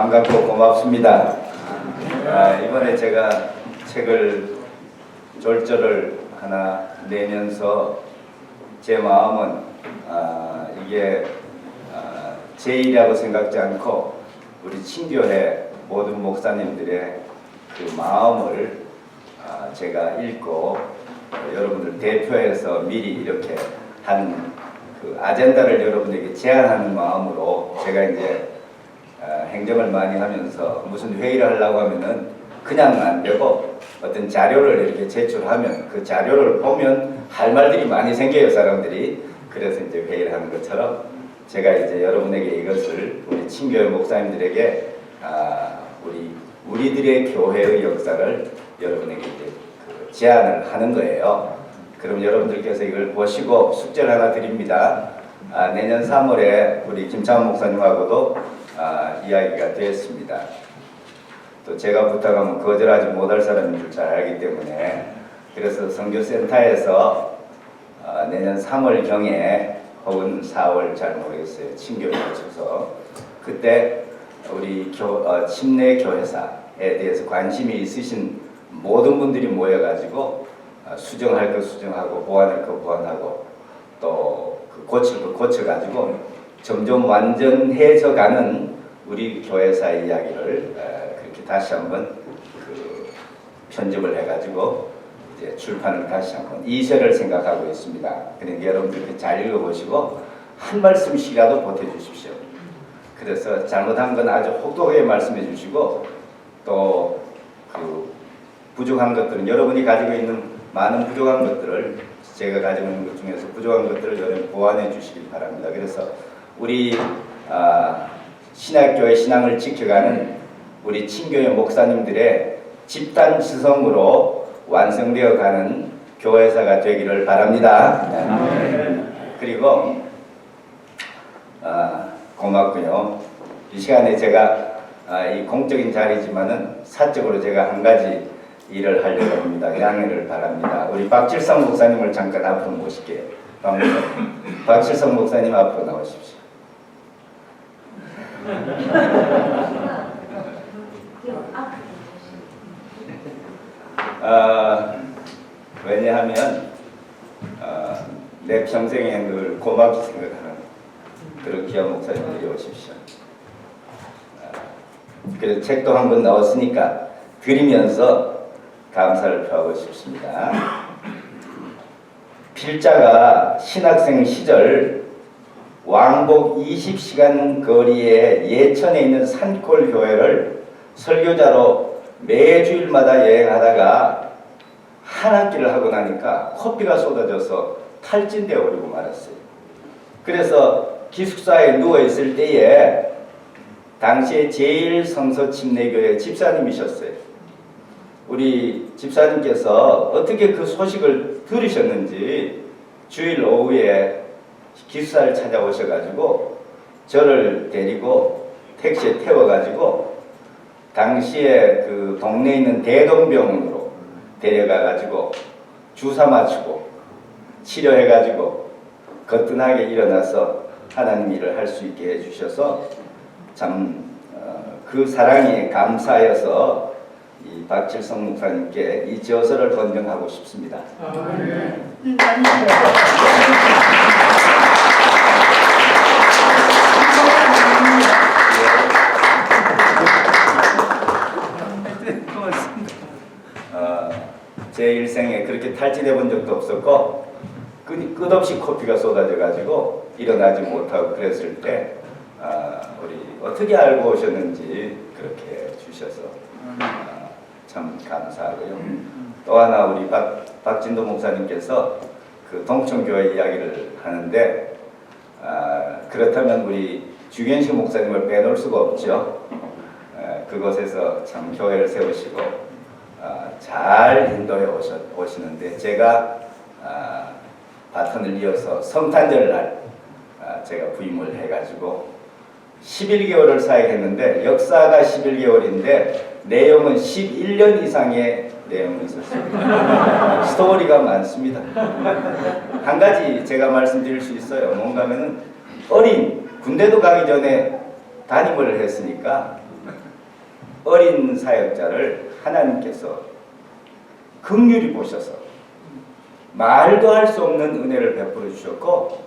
반갑고 고맙습니다. 이번에 제가 책을 졸저를 하나 내면서 제 마음은 이게 제 일이라고 생각지 않고 우리 친교회 모든 목사님들의 그 마음을 제가 읽고 여러분들 대표해서 미리 이렇게 한 그 아젠다를 여러분에게 제안하는 마음으로 제가 이제 행정을 많이 하면서 무슨 회의를 하려고 하면은 그냥 안 되고 어떤 자료를 이렇게 제출하면 그 자료를 보면 할 말들이 많이 생겨요, 사람들이. 그래서 이제 회의를 하는 것처럼 제가 이제 여러분에게 이것을 우리 친교회 목사님들에게 우리들의 교회의 역사를 여러분에게 이제 제안을 하는 거예요. 그럼 여러분들께서 이걸 보시고 숙제를 하나 드립니다. 내년 3월에 우리 김창원 목사님하고도 이야기가 됐습니다. 또 제가 부탁하면 거절하지 못할 사람인 줄 잘 알기 때문에 그래서 선교센터에서 내년 3월경에 혹은 4월 잘 모르겠어요. 친교에 맞춰서 그때 우리 침례 교회사에 대해서 관심이 있으신 모든 분들이 모여가지고 수정할 거 수정하고 보완할 거 보완하고 또 그 고칠 거 고쳐가지고 점점 완전해져가는 우리 교회사 이야기를 그렇게 다시 한번 그 편집을 해가지고 이제 출판을 다시 한번 2세를 생각하고 있습니다. 그러니까 여러분들 잘 읽어보시고 한 말씀씩이라도 보태주십시오. 그래서 잘못한 건 아주 혹독하게 말씀해 주시고 또 그 부족한 것들은 여러분이 가지고 있는 많은 부족한 것들을 제가 가지고 있는 것 중에서 부족한 것들을 여러분 보완해 주시기 바랍니다. 그래서 우리 신학교의 신앙을 지켜가는 우리 친교회 목사님들의 집단 지성으로 완성되어 가는 교회사가 되기를 바랍니다. 그리고 고맙고요. 이 시간에 제가 이 공적인 자리지만은 사적으로 제가 한 가지 일을 하려고 합니다. 양해를 바랍니다. 우리 박칠성 목사님을 잠깐 앞으로 모실게요. 박칠성 목사님 앞으로 나오십시오. 왜냐하면 내 평생에 늘 고맙게 생각하는 그런 귀한 목사님들이 오십시오. 그래서 책도 한 권 나왔으니까 드리면서 감사를 표하고 싶습니다. 필자가 신학생 시절 왕복 20시간 거리의 예천에 있는 산골 교회를 설교자로 매주일마다 여행하다가 한 학기를 하고 나니까 코피가 쏟아져서 탈진되어 버리고 말았어요. 그래서 기숙사에 누워있을 때에 당시에 제일 성서 침례교회 집사님이셨어요. 우리 집사님께서 어떻게 그 소식을 들으셨는지 주일 오후에 기숙사를 찾아오셔가지고 저를 데리고 택시에 태워가지고 당시에 그 동네에 있는 대동병원으로 데려가가지고 주사 맞추고 치료해가지고 거뜬하게 일어나서 하나님 일을 할 수 있게 해주셔서 참 그 사랑이 감사하여서 이 박칠성 목사님께 이 저서를 권정하고 싶습니다. 제 일생에 그렇게 탈진해 본 적도 없었고 끝없이 코피가 쏟아져 가지고 일어나지 못하고 그랬을 때 우리 어떻게 알고 오셨는지 그렇게 주셔서 참 감사하고요. 또 하나 우리 박진도 목사님께서 그 동천교회 이야기를 하는데 그렇다면 우리 주gen식 목사님을 빼놓을 수가 없죠. 그곳에서 참 교회를 세우시고 잘 인도해 오시는데 제가 바톤을 이어서 성탄절 날 제가 부임을 해가지고 11개월을 사역했는데 역사가 11개월인데 내용은 11년 이상의 내용이 있었습니다. 스토리가 많습니다. 한 가지 제가 말씀드릴 수 있어요. 뭔가 하면은 군대도 가기 전에 담임을 했으니까 어린 사역자를 하나님께서 긍휼히 보셔서 말도 할 수 없는 은혜를 베풀어 주셨고,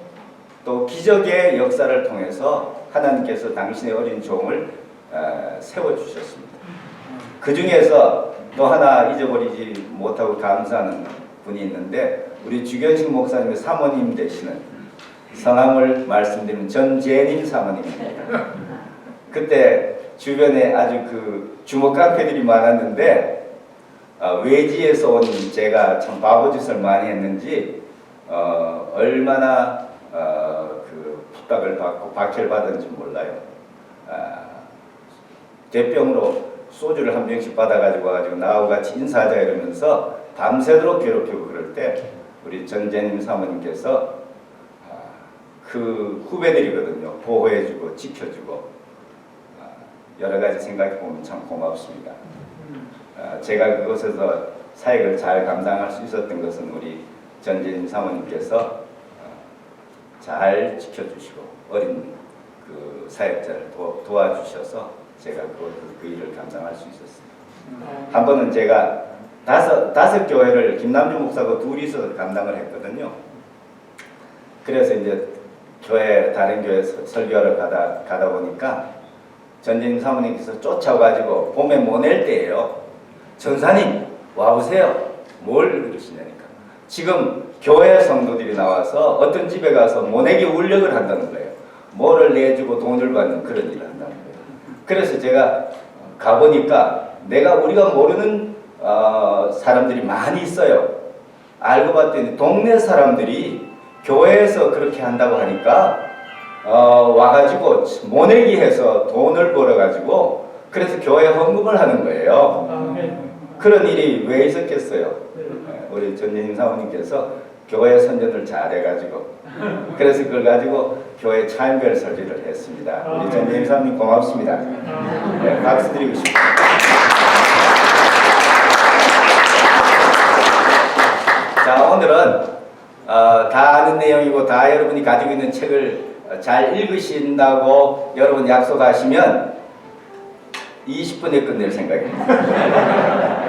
또 기적의 역사를 통해서 하나님께서 당신의 어린 종을 세워주셨습니다. 그 중에서 또 하나 잊어버리지 못하고 감사하는 분이 있는데, 우리 주견식 목사님의 사모님 되시는, 성함을 말씀드리면 전재님 사모님입니다. 그때 주변에 아주 그 주먹 깡패들이 많았는데, 외지에서 온 제가 참 바보짓을 많이 했는지 얼마나 그 핍박을 받고 박해를 받은지 몰라요. 대병으로 소주를 한 병씩 받아가지고 나하고 같이 인사하자 이러면서 밤새도록 괴롭히고 그럴 때 우리 전재님 사모님께서 그 후배들이거든요. 보호해주고 지켜주고 여러 가지 생각해 보면 참 고맙습니다. 제가 그곳에서 사역을 잘 감당할 수 있었던 것은 우리 전재님 사모님께서 잘 지켜주시고 어린 그 사역자를 도와주셔서 제가 그 일을 감당할 수 있었습니다. 한 번은 제가 다섯 교회를 김남주 목사가 둘이서 감당을 했거든요. 그래서 이제 다른 교회 설교하러 가다 보니까 전재님 사모님께서 쫓아가지고 봄에 못 낼 때예요. 전사님 와보세요. 뭘 그러시냐니까. 지금 교회 성도들이 나와서 어떤 집에 가서 모내기 울력을 한다는 거예요. 뭐를 내주고 돈을 받는 그런 일을 한다는 거예요. 그래서 제가 가보니까 우리가 모르는 사람들이 많이 있어요. 알고 봤더니 동네 사람들이 교회에서 그렇게 한다고 하니까 와가지고 모내기 해서 돈을 벌어가지고 그래서 교회 헌금을 하는 거예요. 그런 일이 왜 있었겠어요? 우리 전재님 사모님께서 교회 선전을 잘해가지고 그래서 그걸 가지고 교회 차인별 설교를 했습니다. 우리 전재님 사모님 고맙습니다. 네, 박수 드리고 싶습니다. 자, 오늘은 다 아는 내용이고 다 여러분이 가지고 있는 책을 잘 읽으신다고 여러분 약속하시면 20분에 끝낼 생각입니다.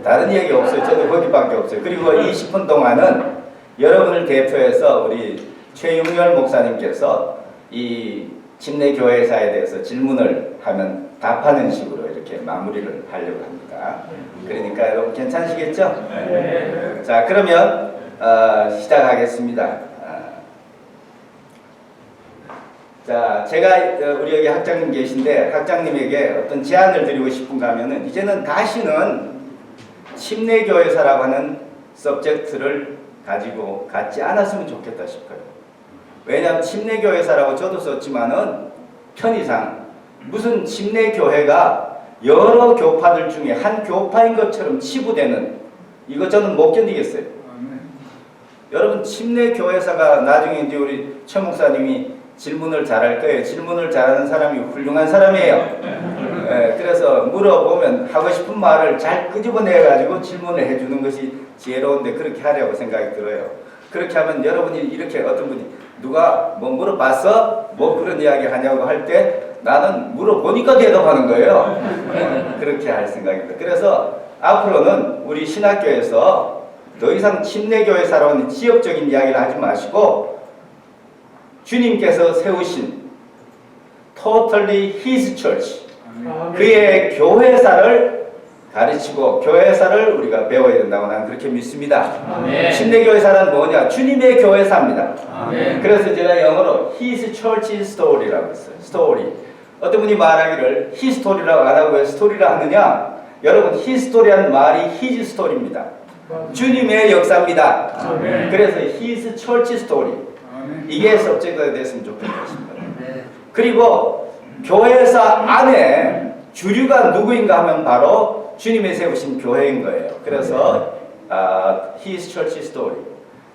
다른 이야기 없어요. 저도 거기밖에 없어요. 그리고 20분 동안은 여러분을 대표해서 우리 최용렬 목사님께서 이 침례교회사에 대해서 질문을 하면 답하는 식으로 이렇게 마무리를 하려고 합니다. 그러니까 여러분 괜찮으시겠죠? 네. 자, 그러면 시작하겠습니다. 자, 제가 우리 여기 학장님 계신데 학장님에게 어떤 제안을 드리고 싶은가 하면은 이제는 다시는 침례교회사라고 하는 서브젝트를 가지고 갖지 않았으면 좋겠다 싶어요. 왜냐하면 침례교회사라고 저도 썼지만은 편의상 무슨 침례교회가 여러 교파들 중에 한 교파인 것처럼 치부되는 이거 저는 못 견디겠어요. 여러분 침례교회사가 나중에 이제 우리 최 목사님이 질문을 잘할 거예요. 질문을 잘하는 사람이 훌륭한 사람이에요. 그래서 물어보면 하고 싶은 말을 잘 끄집어내가지고 질문을 해주는 것이 지혜로운데 그렇게 하려고 생각이 들어요. 그렇게 하면 여러분이 이렇게 어떤 분이 누가 뭐 물어봤어? 뭐 그런 이야기 하냐고 할 때 나는 물어보니까 대답하는 거예요. 그렇게 할 생각입니다. 그래서 앞으로는 우리 신학교에서 더 이상 침례교회사라는 지역적인 이야기를 하지 마시고 주님께서 세우신 totally His Church 그의 교회사를 가르치고 교회사를 우리가 배워야 된다고 나는 그렇게 믿습니다. 침례교회사는 뭐냐? 주님의 교회사입니다. 그래서 제가 영어로 His Church Story라고 했어요. Story. 어떤 분이 말하기를 히스토리라고 안 하고 왜 스토리라 하느냐? 여러분 히스토리라는 말이 His Story입니다. 주님의 역사입니다. 그래서 His Church Story. 이게 서브젝트가 됐으면 좋겠다 싶어요. 그리고 교회사 안에 주류가 누구인가 하면 바로 주님이 세우신 교회인 거예요. 그래서 His Church Story,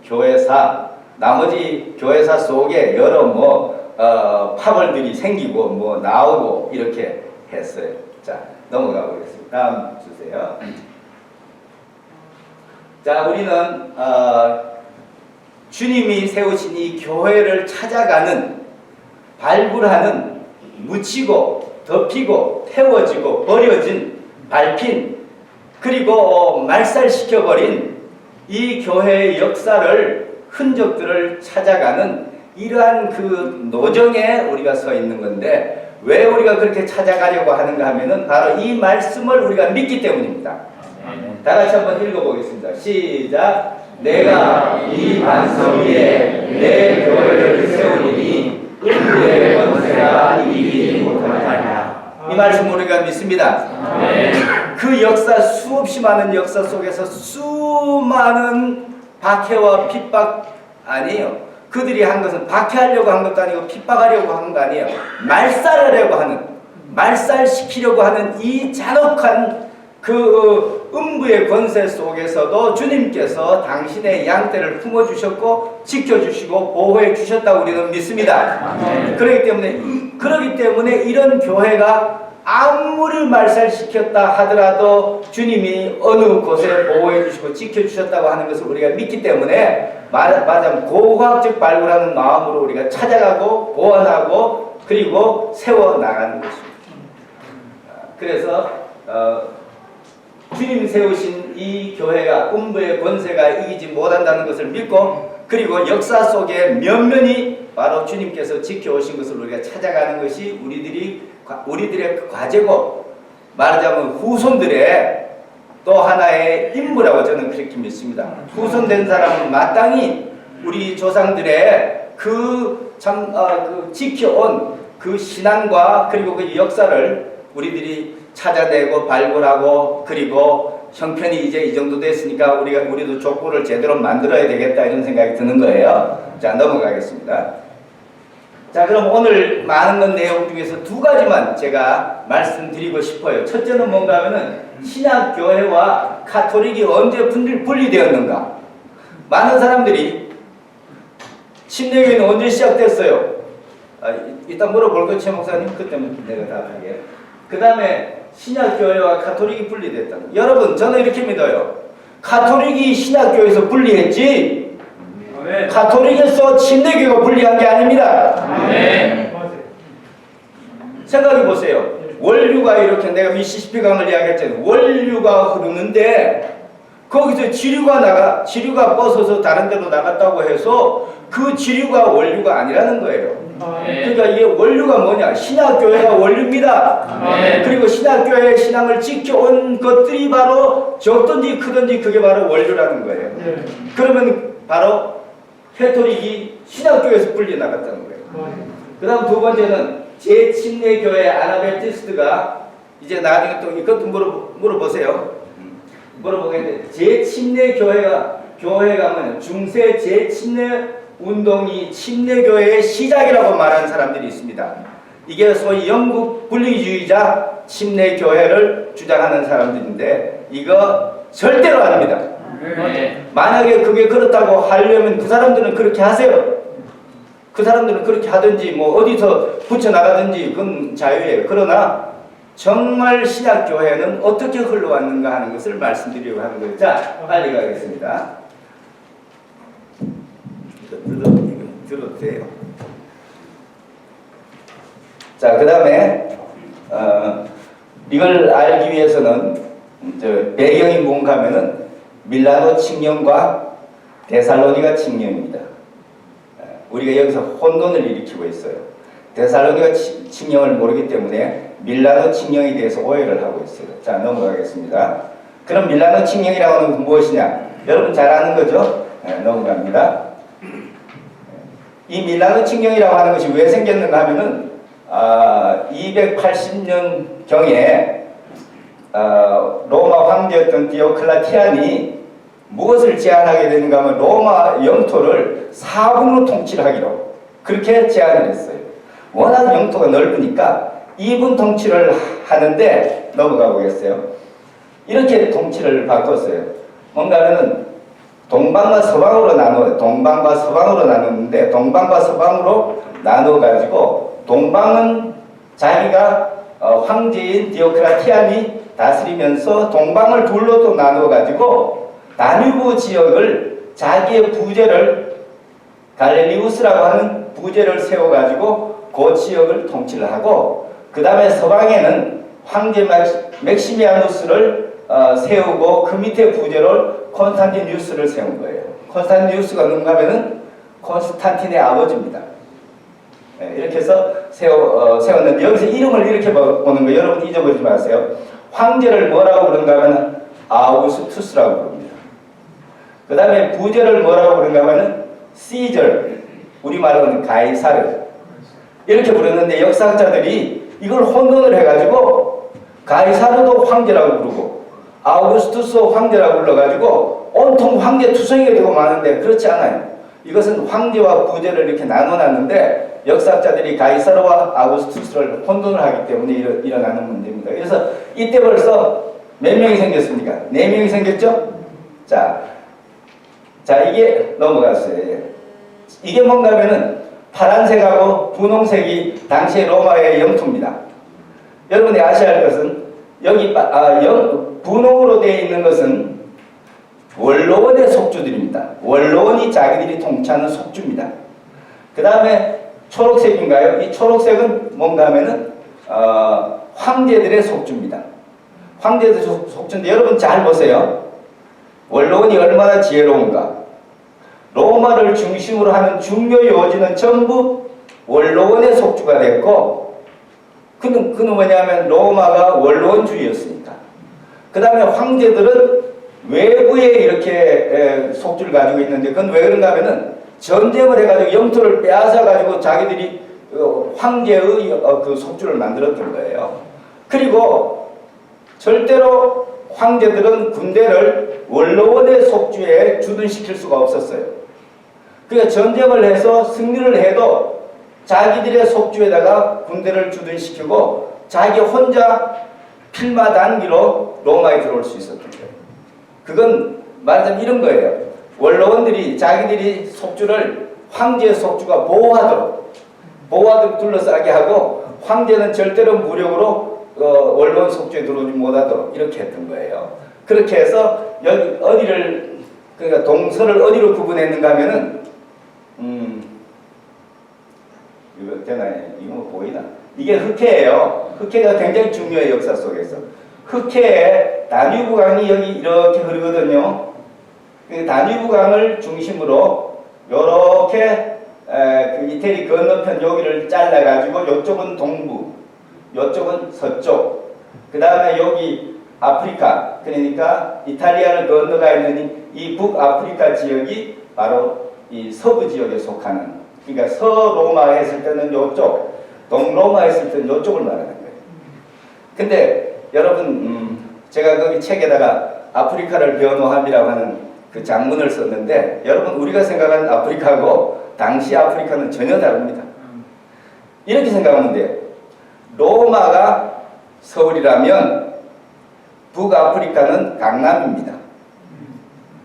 교회사, 나머지 교회사 속에 여러 파벌들이 생기고 나오고 이렇게 했어요. 자, 넘어가 보겠습니다. 다음 주세요. 자, 우리는 주님이 세우신 이 교회를 찾아가는, 발굴하는, 묻히고 덮이고 태워지고 버려진 밟힌 그리고 말살시켜버린 이 교회의 역사를 흔적들을 찾아가는 이러한 그 노정에 우리가 서 있는 건데 왜 우리가 그렇게 찾아가려고 하는가 하면은 바로 이 말씀을 우리가 믿기 때문입니다. 다 같이 한번 읽어보겠습니다. 시작. 내가 이 반석 위에 내 교회를 세우리니 내 권세가 이기지 못하리라. 이 말씀 우리가 믿습니다. 그 역사 수없이 많은 역사 속에서 수많은 박해와 핍박 아니에요. 그들이 한 것은 박해하려고 한 것도 아니고 핍박하려고 한 거 아니에요. 말살하려고 하는 말살시키려고 하는 이 잔혹한 그 음부의 권세 속에서도 주님께서 당신의 양떼를 품어주셨고 지켜주시고 보호해 주셨다고 우리는 믿습니다. 그렇기 때문에 이런 교회가 아무리 말살시켰다 하더라도 주님이 어느 곳에 보호해 주시고 지켜주셨다고 하는 것을 우리가 믿기 때문에 말하자면 고고학적 발굴하는 마음으로 우리가 찾아가고 보완하고 그리고 세워나가는 것입니다. 그래서 주님 세우신 이 교회가 음부의 권세가 이기지 못한다는 것을 믿고 그리고 역사 속에 면면히 바로 주님께서 지켜오신 것을 우리가 찾아가는 것이 우리들의 과제고 말하자면 후손들의 또 하나의 임무라고 저는 그렇게 믿습니다. 후손된 사람은 마땅히 우리 조상들의 그 지켜온 그 신앙과 그리고 그 역사를 우리들이 찾아내고 발굴하고 그리고 형편이 이제 이 정도 됐으니까 우리도 족보를 제대로 만들어야 되겠다 이런 생각이 드는 거예요. 자, 넘어가겠습니다. 자, 그럼 오늘 많은 내용 중에서 두 가지만 제가 말씀드리고 싶어요. 첫째는 뭔가 하면은 신약교회와 가톨릭이 언제 분리되었는가? 많은 사람들이 침례교회는 언제 시작됐어요? 일단 물어볼 거 최 목사님 그때는 내가 답할게요. 그 다음에 신약교회와 가톨릭이 분리됐다는. 여러분 저는 이렇게 믿어요. 가톨릭이 신약교회에서 분리했지 가톨릭에서 침례교회가 분리한 게 아닙니다. 생각해 보세요. 원류가 이렇게 내가 미시시피 강을 이야기했잖아요. 원류가 흐르는데 거기서 지류가 뻗어서 다른 데로 나갔다고 해서 그 지류가 원류가 아니라는 거예요. 그러니까 이게 원류가 뭐냐? 신약교회가 원류입니다. 그리고 신약교회의 신앙을 지켜온 것들이 바로 적든지 크든지 그게 바로 원류라는 거예요. 그러면 바로 캐토릭이 신약교회에서 분리나갔다는 거예요. 그 다음 두 번째는 제침례교회 아나베티스트가 이제 나중에 또 이것도 물어보세요. 물어보겠는데 제침례교회가 뭐냐? 중세 제침례 운동이 침례교회의 시작이라고 말하는 사람들이 있습니다. 이게 소위 영국 분리주의자 침례교회를 주장하는 사람들인데 이거 절대로 아닙니다. 만약에 그게 그렇다고 하려면 그 사람들은 그렇게 하세요. 그 사람들은 그렇게 하든지 뭐 어디서 붙여나가든지 그건 자유예요. 그러나 정말 신약교회는 어떻게 흘러왔는가 하는 것을 말씀드리려고 하는 거예요. 자, 빨리 가겠습니다. 들어도 돼요. 자, 그 다음에 이걸 알기 위해서는 배경이 뭔가 하면은 밀라노 칙령과 데살로니가 칙령입니다. 우리가 여기서 혼돈을 일으키고 있어요. 데살로니가 칙령을 모르기 때문에 밀라노 칙령에 대해서 오해를 하고 있어요. 자, 넘어가겠습니다. 그럼 밀라노 칙령이라고 하는 것은 무엇이냐? 여러분 잘 아는 거죠? 넘어갑니다. 이 밀라노 칙령이라고 하는 것이 왜 생겼는가 하면은 280년경에 로마 황제였던 디오클라티안이 무엇을 제안하게 되는가 하면 로마 영토를 4분으로 통치를 하기로 그렇게 제안을 했어요. 워낙 영토가 넓으니까 2분 통치를 하는데 넘어가 보겠어요. 이렇게 통치를 바꿨어요. 뭔가 하면은 동방과 서방으로 나누는데 동방과 서방으로 나눠가지고 동방은 자기가 황제인 디오클라티안이 다스리면서 동방을 둘로 또 나누어가지고 다뉴브 지역을 자기의 부제를 갈릴리우스라고 하는 부제를 세워가지고 그 지역을 통치를 하고 그 다음에 서방에는 황제 맥시미아누스를 세우고 그 밑에 부제를 콘스탄티누스를 세운 거예요. 콘스탄티누스가 누군가 하면은 콘스탄틴의 아버지입니다. 네, 이렇게 해서 세웠는데 여기서 이름을 이렇게 보는 거예요. 여러분 잊어버리지 마세요. 황제를 뭐라고 그런가 하면 아우구스투스라고 부릅니다. 그 다음에 부제를 뭐라고 그런가 하면 시저, 우리말로는 가이사르 이렇게 부르는데 역사학자들이 이걸 혼돈을 해가지고 가이사르도 황제라고 부르고 아우구스투스 황제라고 불러가지고 온통 황제 투성이가 되고 마는데 그렇지 않아요. 이것은 황제와 부제를 이렇게 나눠놨는데 역사학자들이 가이사르와 아우구스투스를 혼돈을 하기 때문에 일어나는 문제입니다. 그래서 이때 벌써 몇 명이 생겼습니까? 4명이 생겼죠? 자, 이게 넘어갔어요. 이게 뭔가 하면은 파란색하고 분홍색이 당시의 로마의 영토입니다. 여러분이 아셔야 할 것은 여기 분홍으로 되어 있는 것은 원로원의 속주들입니다. 원로원이 자기들이 통치하는 속주입니다. 그 다음에 초록색인가요? 이 초록색은 뭔가 하면은 황제들의 속주입니다. 황제들의 속주인데 여러분 잘 보세요. 원로원이 얼마나 지혜로운가. 로마를 중심으로 하는 중요 요지는 전부 원로원의 속주가 됐고 그는 뭐냐면 로마가 원로원주의였으니까. 그 다음에 황제들은 외부에 이렇게 속주를 가지고 있는데 그건 왜 그런가 하면은 전쟁을 해가지고 영토를 빼앗아가지고 자기들이 황제의 그 속주를 만들었던 거예요. 그리고 절대로 황제들은 군대를 원로원의 속주에 주둔시킬 수가 없었어요. 그러니까 전쟁을 해서 승리를 해도 자기들의 속주에다가 군대를 주둔시키고 자기 혼자 필마단기로 로마에 들어올 수 있었던 거예요. 그건 말하자면 이런 거예요. 원로원들이 자기들이 속주를 황제의 속주가 보호하도록 둘러싸게 하고 황제는 절대로 무력으로 원로원 속주에 들어오지 못하도록 이렇게 했던 거예요. 그렇게 해서 여기 그러니까 동서를 어디로 구분했는가 하면은 이거 되나요? 이거 뭐 보이나? 이게 흑해예요. 흑해가 굉장히 중요해요. 역사 속에서. 흑해에 다뉴브 강이 여기 이렇게 흐르거든요. 그 다뉴브 강을 중심으로 요렇게 그 이태리 건너편 여기를 잘라가지고 요쪽은 동부, 요쪽은 서쪽, 그 다음에 여기 아프리카, 그러니까 이탈리아를 건너가 있는 이 북아프리카 지역이 바로 이 서부 지역에 속하는, 그러니까 서로마 했을 때는 요쪽, 동로마 했을 때는 요쪽을 말하는 거예요. 근데 여러분 제가 거기 책에다가 아프리카를 변호함이라고 하는 그 장문을 썼는데 여러분 우리가 생각하는 아프리카하고 당시 아프리카는 전혀 다릅니다. 이렇게 생각하면 돼요. 로마가 서울이라면 북아프리카는 강남입니다.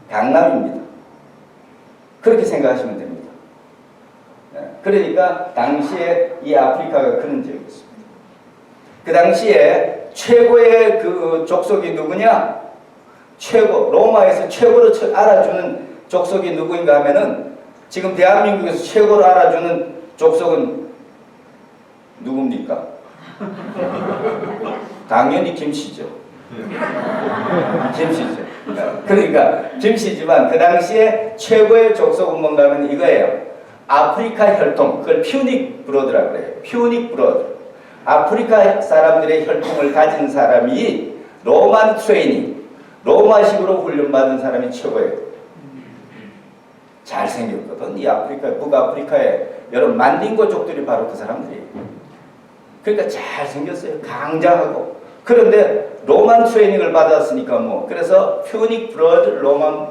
강남입니다. 그렇게 생각하시면 됩니다. 그러니까 당시에 이 아프리카가 그런 지역이었습니다. 그 당시에 최고의 그 족속이 누구냐? 로마에서 최고로 알아주는 족속이 누구인가 하면은 지금 대한민국에서 최고로 알아주는 족속은 누굽니까? 당연히 김씨죠. 김씨죠. 그러니까 김씨지만 그 당시에 최고의 족속은 뭔가 하면 이거예요. 아프리카 혈통, 그걸 퓨닉 브로드라고 그래요. 퓨닉 브로드. 아프리카 사람들의 혈통을 가진 사람이 로만 트레이닝, 로마식으로 훈련받은 사람이 최고예요. 잘생겼거든. 이 북아프리카에 여러분 만딩고족들이 바로 그 사람들이에요. 그러니까 잘생겼어요. 강자하고. 그런데 로만 트레이닝을 받았으니까 그래서 퓨닉 브로드 로만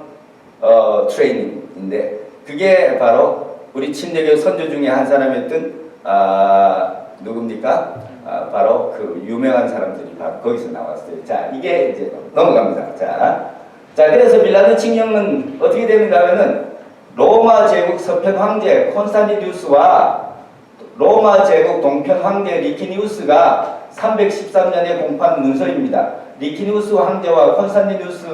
트레이닝인데 그게 바로 우리 침례교 선조 중에 한 사람이었던 누굽니까? 바로 그 유명한 사람들이 바로 거기서 나왔어요. 자, 이게 이제 넘어갑니다. 자, 그래서 밀라노 칙령은 어떻게 되는가 하면은 로마 제국 서편 황제 콘스탄티누스와 로마 제국 동편 황제 리키니우스가 313년에 공판 문서입니다. 리키니우스 황제와 콘스탄티누스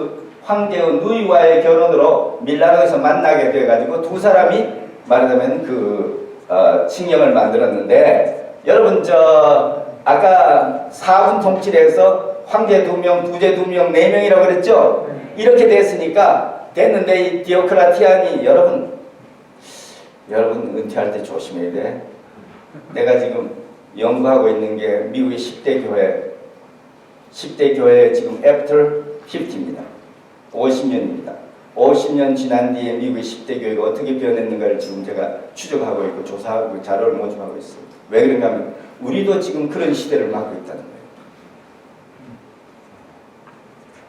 황제의 누이와의 결혼으로 밀라노에서 만나게 돼가지고 두 사람이 말하자면 그 칙령을 만들었는데 여러분 아까 4분 통치에서 황제 2명, 부제 2명, 4명이라고 그랬죠? 이렇게 됐으니까 됐는데 이 디오크라티안이 여러분 은퇴할 때 조심해야 돼. 내가 지금 연구하고 있는 게 미국의 10대 교회 지금 after 50입니다. 50년입니다. 50년 지난 뒤에 미국의 10대 교회가 어떻게 변했는가를 지금 제가 추적하고 있고 조사하고 자료를 모집하고 있습니다. 왜 그런가 하면 우리도 지금 그런 시대를 맞고 있다는 거예요.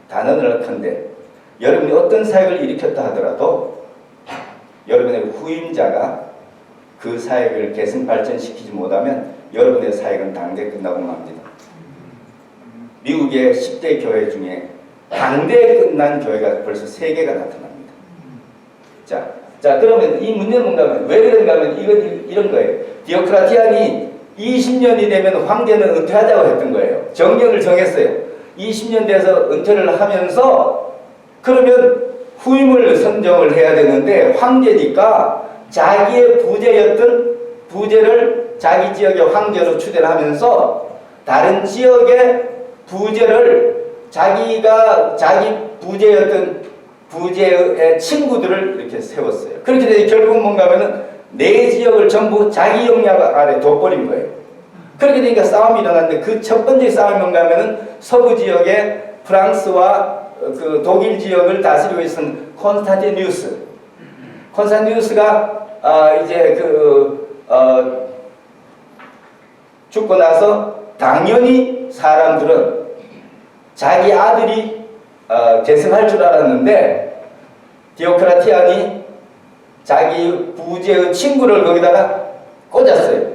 단언을 한데 여러분이 어떤 사역을 일으켰다 하더라도 여러분의 후임자가 그 사역을 개선 발전시키지 못하면 여러분의 사역은 당대 끝나고 맙니다. 미국의 10대 교회 중에 당대 끝난 교회가 벌써 3개가 나타납니다. 자 그러면 이 문제는 뭔가 하면 왜 그런가 하면 이런 거예요. 디오크라티안이 20년이 되면 황제는 은퇴하자고 했던 거예요. 정경을 정했어요. 20년 돼서 은퇴를 하면서 그러면 후임을 선정을 해야 되는데 황제니까 자기의 부제였던 부제를 자기 지역의 황제로 추대를 하면서 다른 지역의 부제를 자기 부제였던 부제의 친구들을 이렇게 세웠어요. 그렇게 되니 결국은 뭔가 하면은 내 지역을 전부 자기 영향 아래 둬버린 거예요. 그렇게 되니까 싸움이 일어났는데 그 첫 번째 싸움이 뭔가 하면은 서부 지역의 프랑스와 그 독일 지역을 다스리고 있었던 콘스탄티누스가 이제 죽고 나서 당연히 사람들은 자기 아들이 계승할 줄 알았는데 디오크라티안이 자기 부제의 친구를 거기다가 꽂았어요.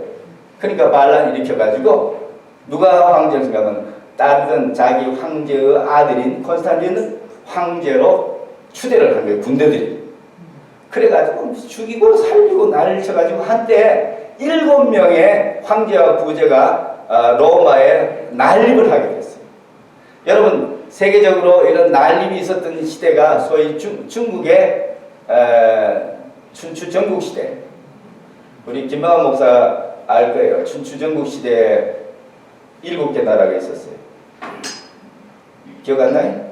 그러니까 반란을 일으켜가지고 누가 황제인가 하면 다른 자기 황제의 아들인 콘스탄틴은 황제로 추대를 한 거예요. 군대들이. 그래가지고 죽이고 살리고 난리를 쳐가지고 한때 7명의 황제와 부제가 로마에 난립을 하게 됐어요. 여러분 세계적으로 이런 난립이 있었던 시대가 소위 중국의 춘추 전국시대. 우리 김명환 목사 알 거예요. 춘추 전국시대에 7개 나라가 있었어요. 기억 안 나요?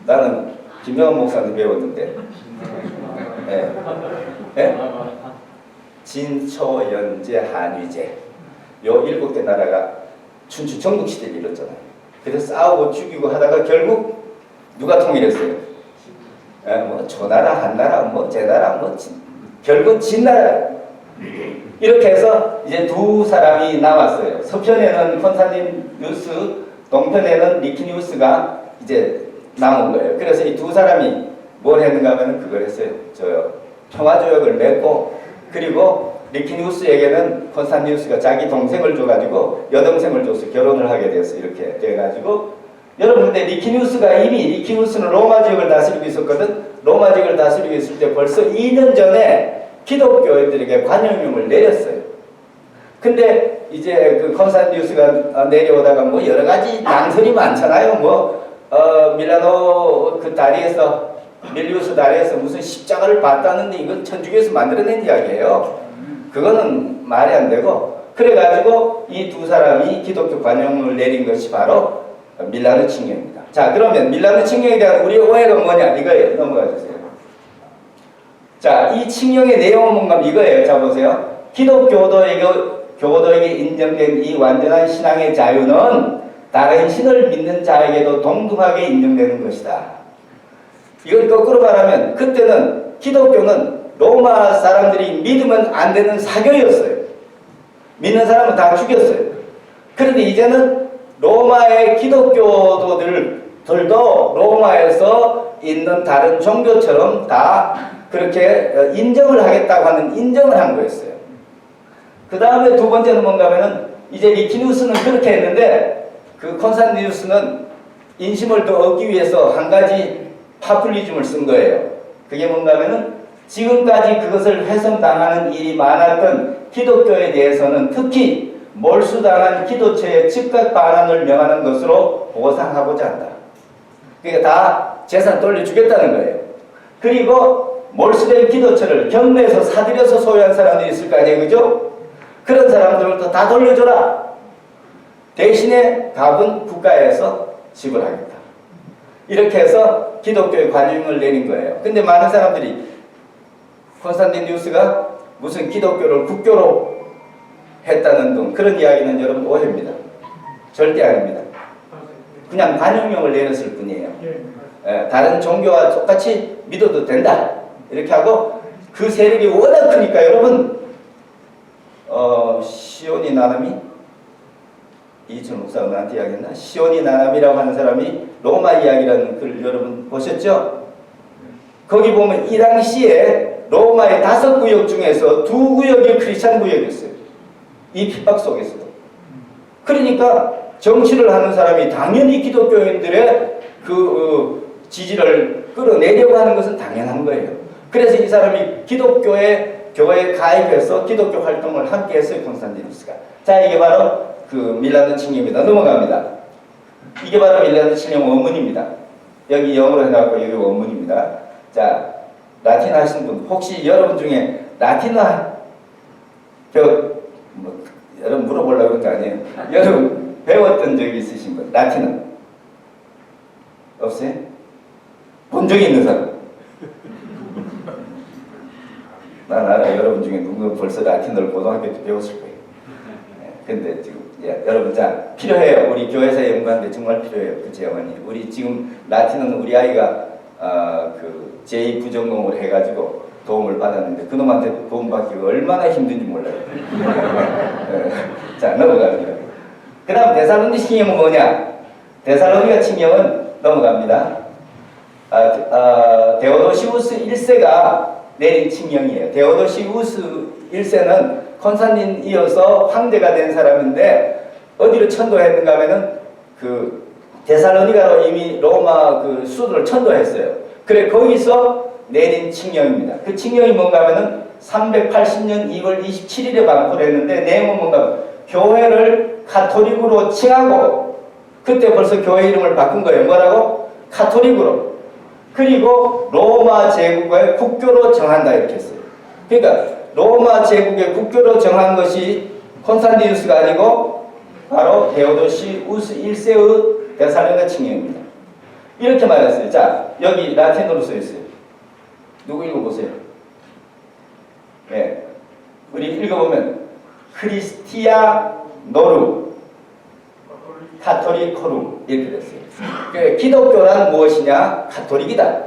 나는 김명환 목사한테 배웠는데. 네. 네? 진초, 연제, 한위제. 요 7개 나라가 춘추 전국시대를 이뤘잖아요. 그래서 싸우고 죽이고 하다가 결국 누가 통일했어요? 뭐 조나라, 한나라, 뭐 제나라, 결국 진나라. 이렇게 해서 이제 두 사람이 남았어요. 서편에는 콘스탄티누스, 동편에는 리키니우스가 이제 남은 거예요. 그래서 이 두 사람이 뭘 했는가 하면 그걸 했어요. 평화조약을 맺고, 그리고 리키니우스에게는 콘스탄티누스가 자기 동생을 줘가지고 여동생을 줘서 결혼을 하게 됐어. 이렇게 돼가지고 여러분 근데 리키니우스는 로마 지역을 다스리고 있었거든. 로마 지역을 다스리고 있을 때 벌써 2년 전에 기독교인들에게 관용령을 내렸어요. 근데 이제 그 콘스탄티누스가 내려오다가 뭐 여러 가지 난설이 많잖아요. 밀라노 그 다리에서 밀리우스 다리에서 무슨 십자가를 봤다는데 이건 천주교에서 만들어낸 이야기예요. 그거는 말이 안 되고 그래가지고 이 두 사람이 기독교 관용을 내린 것이 바로 밀라노 칙령입니다. 자 그러면 밀라노 칙령에 대한 우리의 오해가 뭐냐 이거예요. 넘어가 주세요. 자, 이 칙령의 내용은 뭔가 이거예요. 자 보세요. 기독교도에게 인정된 이 완전한 신앙의 자유는 다른 신을 믿는 자에게도 동등하게 인정되는 것이다. 이걸 거꾸로 말하면 그때는 기독교는 로마 사람들이 믿으면 안 되는 사교였어요. 믿는 사람은 다 죽였어요. 그런데 이제는 로마의 기독교도들도 로마에서 있는 다른 종교처럼 다 그렇게 인정을 하겠다고 하는 인정을 한 거였어요. 그 다음에 두 번째는 뭔가 하면은 이제 리키니우스는 그렇게 했는데 그 콘스탄티누스는 인심을 더 얻기 위해서 한 가지 파퓰리즘을 쓴 거예요. 그게 뭔가 하면은 지금까지 그것을 훼손당하는 일이 많았던 기독교에 대해서는 특히 몰수당한 기도처의 즉각 반환을 명하는 것으로 보상하고자 한다. 그러니까 다 재산 돌려주겠다는 거예요. 그리고 몰수된 기도처를 경매에서 사들여서 소유한 사람들이 있을 거 아니에요. 그죠? 그런 사람들을 다 돌려줘라. 대신에 값은 국가에서 지불하겠다. 이렇게 해서 기독교의 관용을 내린 거예요. 근데 많은 사람들이 콘스탄티누스가 무슨 기독교를 국교로 했다는 등 그런 이야기는 여러분 오해입니다. 절대 아닙니다. 그냥 관용령을 내렸을 뿐이에요. 다른 종교와 똑같이 믿어도 된다. 이렇게 하고 그 세력이 워낙 크니까 여러분 시온이 나남이 이준 목사가 나한테 이야기했나? 시온이 나남이라고 하는 사람이 로마 이야기라는 글 여러분 보셨죠? 거기 보면 이 당시에 로마의 5구역 중에서 2구역이 크리스찬 구역이었어요. 이 핍박 속에서도. 그러니까 정치를 하는 사람이 당연히 기독교인들의 그 지지를 끌어내려고 하는 것은 당연한 거예요. 그래서 이 사람이 기독교의 교회에 가입해서 기독교 활동을 함께 했어요. 콘스탄티누스가. 자, 이게 바로 그 밀라노 칙령입니다. 넘어갑니다. 이게 바로 밀라노 칙령 원문입니다. 여기 영어로 해놨고 여기 원문입니다. 자, 라틴어 하시는 분 혹시 여러분 중에 라틴어 여러분 물어보려고 그런 거 아니에요? 여러분 배웠던 적이 있으신 분? 라틴어 없어요? 본 적이 있는 사람? 난 알아. 여러분 중에 누구 벌써 라틴어를 고등학교 때 배웠을 거예요. 근데 지금 여러분 자 필요해요. 우리 교회사에 연구하는데 정말 필요해요. 그치 어머니? 우리 지금 라틴어는 우리 아이가 그 제2부전공을 해가지고 도움을 받았는데 그놈한테 도움 받기 얼마나 힘든지 몰라요. 자 넘어갑니다. 그 다음 데살로니가 칙령은 뭐냐? 데살로니가 칙령은 넘어갑니다. 데오도시우스 1세가 내린 칙령이에요. 데오도시우스 1세는 콘스탄틴 이어서 황제가 된 사람인데 어디로 천도했는가 하면은 그 데살로니가로 이미 로마 그 수도를 천도했어요. 그래 거기서 내린 칙령입니다. 그 칙령이 뭔가 하면은 380년 2월 27일에 발표를 했는데 내용은 뭔가 하면 교회를 카톨릭으로 칭하고 그때 벌써 교회 이름을 바꾼 거예요. 뭐라고? 카톨릭으로. 그리고 로마 제국의 국교로 정한다 이렇게 했어요. 그러니까 로마 제국의 국교로 정한 것이 콘스탄티누스가 아니고 바로 데오도시우스 1세의 데살로니가 칙령입니다. 이렇게 말했어요. 자, 여기 라틴어로 써 있어요. 누구 읽어보세요. 네, 우리 읽어보면 크리스티아노룸 카톨리코룸 이렇게 됐어요. 기독교란 무엇이냐? 카톨릭이다.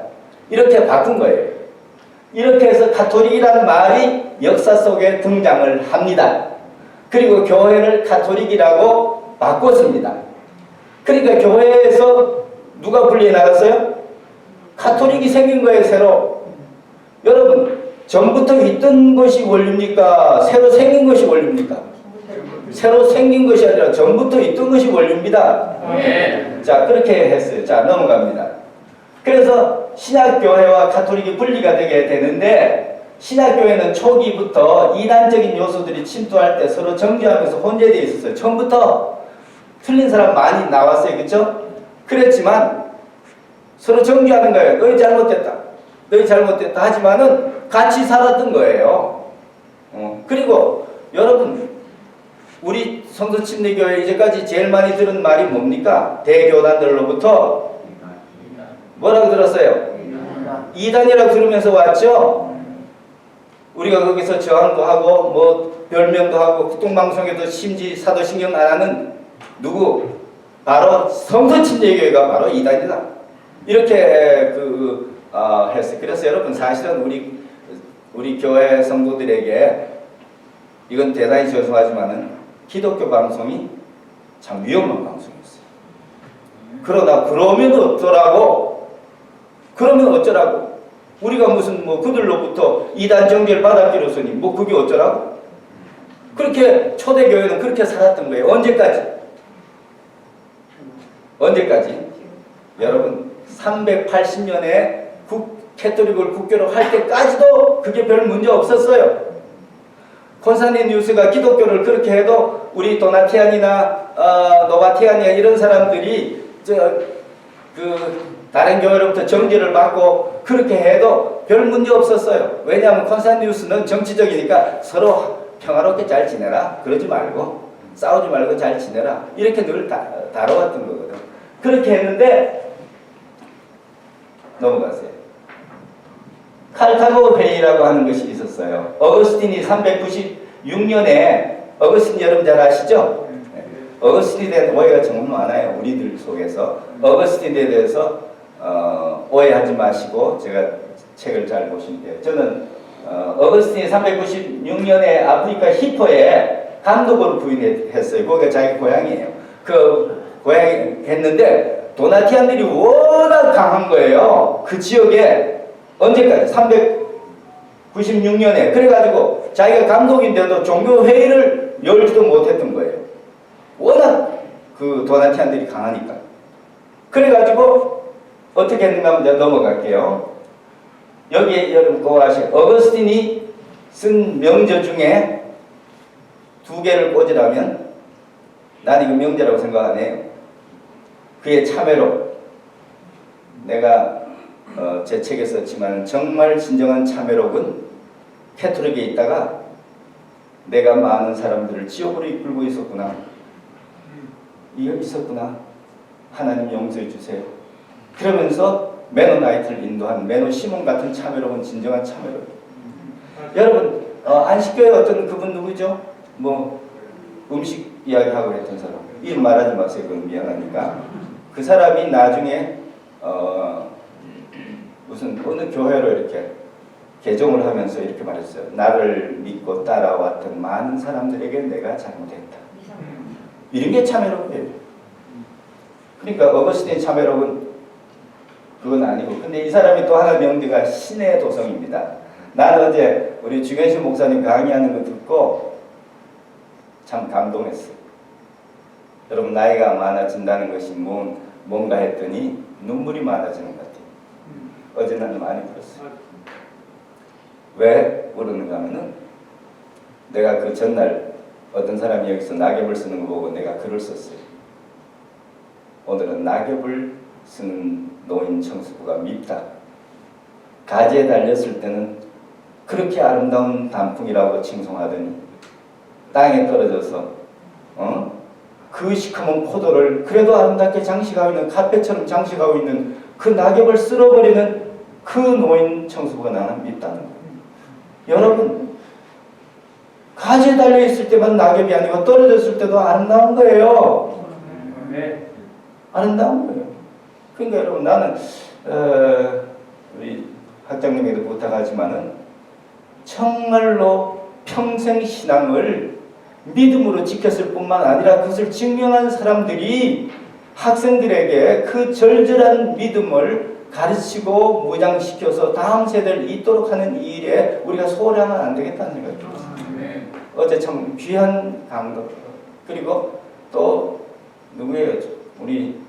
이렇게 바꾼 거예요. 이렇게 해서 카톨릭이라는 말이 역사 속에 등장을 합니다. 그리고 교회를 카톨릭이라고 바꿨습니다. 그러니까 교회에서 누가 분리해 나갔어요? 카톨릭이 생긴 거예요, 새로. 여러분, 전부터 있던 것이 원리입니까? 새로 생긴 것이 원리입니까? 새로 생긴 것이 아니라 전부터 있던 것이 원리입니다. 자, 그렇게 했어요. 자, 넘어갑니다. 그래서 신약교회와 카톨릭이 분리가 되게 되는데 신약교회는 초기부터 이단적인 요소들이 침투할 때 서로 정죄하면서 혼재되어 있었어요. 처음부터 틀린 사람 많이 나왔어요. 그렇죠? 그랬지만 서로 정죄하는 거예요. 너희 잘못됐다. 너희 잘못됐다. 하지만은 같이 살았던 거예요. 그리고 여러분 우리 성서침례교회 이제까지 제일 많이 들은 말이 뭡니까? 대교단들로부터 뭐라고 들었어요? 이단이라고 들으면서 왔죠? 우리가 거기서 저항도 하고 뭐 별명도 하고 국동방송에도 심지 사도신경 안 하는 누구? 바로 성서침례교회가 바로 이단이다. 이렇게 했어요. 그래서 여러분 사실은 우리 교회 성도들에게 이건 대단히 죄송하지만은 기독교 방송이 참 위험한 방송이었어요. 그러나 그러면 어쩌라고? 우리가 무슨 뭐 그들로부터 이단 정죄를 받았기로서니 뭐 그게 어쩌라고? 그렇게 초대교회는 그렇게 살았던 거예요. 언제까지? 여러분 380년에 캐톨릭을 국교로 할 때까지도 그게 별 문제 없었어요. 콘스탄티누스가 기독교를 그렇게 해도 우리 도나티안이나 노바티안이나 이런 사람들이 다른 교회로부터 정죄를 받고 그렇게 해도 별 문제 없었어요. 왜냐하면 콘스탄티누스는 정치적이니까 서로 평화롭게 잘 지내라 그러지 말고 싸우지 말고 잘 지내라. 이렇게 늘 다뤄왔던 거거든. 그렇게 했는데 넘어가세요. 칼타고 회의라고 하는 것이 있었어요. 어거스틴이 396년에 어거스틴 여러분 잘 아시죠? 어거스틴에 대한 오해가 정말 많아요. 우리들 속에서. 어거스틴에 대해서 오해하지 마시고 제가 책을 잘 보시면 돼요. 저는 어거스틴이 396년에 아프리카 히포에 감독으로 부임했어요. 거기가 자기 고향이에요. 그 고향이 했는데 도나티안들이 워낙 강한 거예요. 그 지역에 언제까지? 396년에. 그래가지고 자기가 감독인데도 종교회의를 열지도 못했던 거예요. 워낙 그 도나티안들이 강하니까. 그래가지고 어떻게 했는가 하면 넘어갈게요. 여기에 여러분 꼭 아시죠? 어거스틴이 쓴 명저 중에 2개를 꽂으라면 난 이거 명제라고 생각 안 해요. 그의 참회로 내가 제 책에 썼지만 정말 진정한 참회록은 캐토릭에 있다가 내가 많은 사람들을 지옥으로 이끌고 있었구나. 이거 있었구나. 하나님 용서해 주세요. 그러면서 메노나이트를 인도한 메노 시몬 같은 참회록은 진정한 참회록. 여러분 안식교회 어떤 그분 누구죠? 뭐 음식 이야기하고 했던 사람. 이름 말하지 마세요. 그건 미안하니까. 그 사람이 나중에 무슨 어느 교회로 이렇게 개종을 하면서 이렇게 말했어요. 나를 믿고 따라왔던 많은 사람들에게 내가 잘못했다. 이런 게 참회록이에요. 그러니까 어거스틴 참회록은 그건 아니고. 근데 이 사람이 또 하나 명제가 신의 도성입니다. 나는 어제 우리 주gen신 목사님 강의하는 거 듣고 참 감동했어요. 여러분 나이가 많아진다는 것이 뭔가 했더니 눈물이 많아지는 것 같아요. 어제 나는 많이 울었어요. 왜 울었는가 하면은 내가 그 전날 어떤 사람이 여기서 낙엽을 쓰는 거 보고 내가 글을 썼어요. 오늘은 낙엽을 쓰는 노인 청소부가 밉다. 가지에 달렸을 때는 그렇게 아름다운 단풍이라고 칭송하더니 땅에 떨어져서 그 시커먼 포도를 그래도 아름답게 장식하고 있는 카페처럼 장식하고 있는 그 낙엽을 쓸어버리는 그 노인 청소부가 나는 밉다는 거예요. 여러분 가지에 달려있을 때만 낙엽이 아니고 떨어졌을 때도 아름다운 거예요. 아름다운 거예요. 그러니까 여러분 나는 우리 학장님에게도 부탁하지만은 정말로 평생 신앙을 믿음으로 지켰을 뿐만 아니라 그것을 증명한 사람들이 학생들에게 그 절절한 믿음을 가르치고 무장시켜서 다음 세대를 잇도록 하는 이 일에 우리가 소홀히 하면 안 되겠다는 생각이 들었어요. 어제 참 귀한 강도. 그리고 또 누구예요? 우리